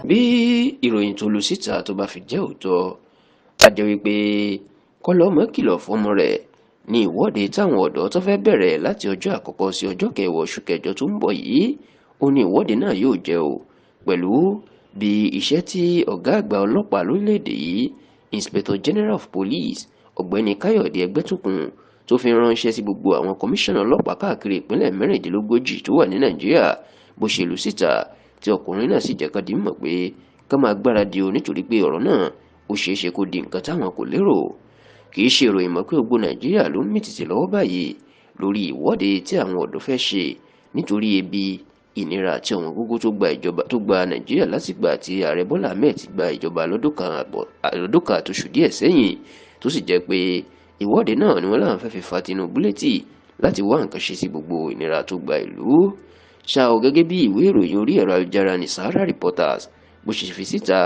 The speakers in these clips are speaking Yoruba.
bí ìròyìn tó lu síta tó bá fi jẹ́ òótọ́ a jẹ́ wípé kọ́lọ́mọ kìlọ̀ fọ́mọ rẹ̀ ní ìwọ́de táwọn ọ̀dọ́ tó fẹ́ bẹ̀rẹ̀ láti ọjọ́ àkọ́kọ́ sí ọjọ́ kẹwàá oṣù kẹjọ tó ń bọ̀ yìí ó ní ìwọ́de náà yóò jẹ́ o pẹ̀lú bí iṣẹ́ tí ọ̀gá àgbà ọlọ́pàá lórílẹ̀‐èdè yìí Inspector General of Police ọ̀gbẹ́ni Káyọ̀dé Ẹgbẹ́tókun tó fi ránṣẹ́ sí gbogbo àwọn kọmíṣánná ọlọ́pàá káàkiri ìpínlẹ̀ mẹ́rìndínlógójì tó wà ní Nàìjíríà bó ṣe lù síta tí ọkùnrin náà sì jẹ́ ká di mọ̀ pé ká máa gbáradì o nítorí pé ọ̀rọ̀ náà ó ṣeé ṣe kó di nǹkan táwọn kò lérò. Kì í ṣe ìròyìn mọ́ pé gbogbo Nàìjíríà ló ń mìtìtì lọ́wọ́ báyìí lórí ìwọ́de tí àwọn ọ̀dọ́ fẹ́ ṣe nítorí ebi ìnira àti ọ̀wọ́n gógó tó gba Nàìjíríà látìgbà tí ààrẹ Bọ́lá Ahmed ti gba ìjọba lọ́dún kan àtoṣù díẹ̀ sẹ́yìn tó sì jẹ́ pé ìwọ́de náà ni wọ́n láwọn fẹ́ fi fa Tinubu létí láti wá nǹkan ṣe sí gbogbo ìnira tó gba ìlú. Ṣá o gẹ́gẹ́ bí ìwé ìròyìn orí ẹ̀rọ ayélujára ní Sahara Reporters bó ṣe fi síta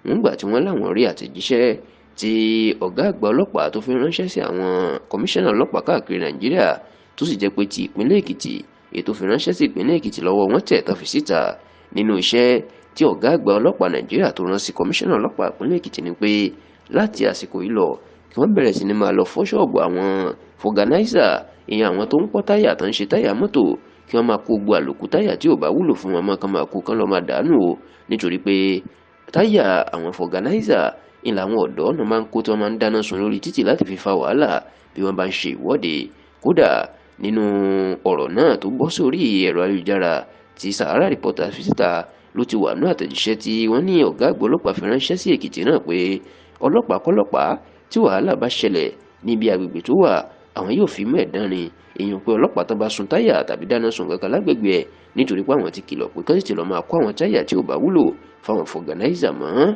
nígbà tí wọ́n láwọn rí àtẹ̀jíṣẹ́ tí ọ̀gá àgbà ọlọ́pàá tó fi ránṣẹ́ sí àwọn kọmíṣánná ọlọ́pàá káàkiri Nàìjíríà tó sì jẹ́ pé ti ìpínlẹ̀ Èkìtì ètò fi ránṣẹ́ sí ìpínlẹ̀ Èkìtì lọ́wọ́ wọn tẹ̀ tó fi síta nínú iṣẹ́ tí ọ̀gá àgbà ọlọ́pàá Nàìjíríà tó rán sí kọmíṣánná ọlọ́pàá ìpínlẹ̀ Èkìtì ni pé láti àsìkò yìí lọ kí wọ́n bẹ̀rẹ̀ sí ni máa lọ fọ́ ṣọ́ọ̀bù àwọn fọ̀gánáísà ìyẹn àwọn tó ń pọ́ táyà tó ń ṣe táyà mọ́tò kí wọ́n máa kó gbogbo àlòkù táyà tí ò bá wúlò fún wọn mọ́ kán máa kó kán lọ́ọ́ máa dànù o nítorí pé táyà àwọn fọ̀gánáísà ni làwọn ọ̀dọ́ náà máa ń kó tí wọ́n máa ń dáná sun lórí títì láti fi fa wàhálà bí wọ́n bá ń ṣe ìwọ́de. Kódà nínú ọ̀rọ̀ náà tó bọ́ sórí ẹ̀rọ ayélujára tí Sahara Reporters fi síta ló ti wà ní àtẹ̀jíṣẹ́ tí wọ́n ní ọ̀gá àgbà ọlọ́pàá fi ránṣẹ́ sí Èkìtì náà pé ọlọ́pàá kọ́lọ́pàá tí wàhálà bá ṣẹlẹ̀ níbi agbègbè tó wà àwọn yóò fi mú ẹ̀dán ni èèyàn pé ọlọ́pàá tó bá sun táyà tàbí dáná sun kankan lágbègbè ẹ̀ nítorí pé àwọn ti kìlọ̀ pé kán sì ti lọ́ọ́ máa kó àwọn táyà tí ò bá wúlò fáwọn fọ̀gánáísà mọ́.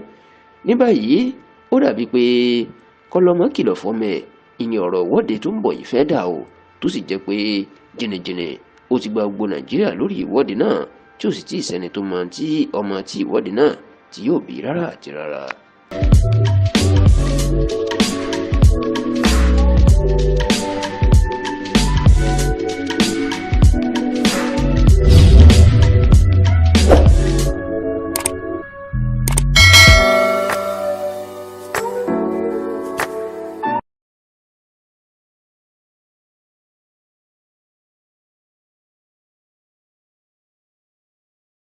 Ní báyìí ó dàbí pé kọ́lọ́mọ kìlọ̀ fọ́mọ ẹ̀ ìyẹn ọ̀rọ̀ ìwọ́de tó ń bọ̀ yìí fẹ́ dà o tó sì jẹ́ pé jìnnìjìnnì ó ti gba gbogbo Nàìjíríà lórí ìwọ́de náà tí ó sì tí ì sẹ́ni tó mọ tí ọmọ tí ìwọ́de náà tí yóò bí rárá àti rárá.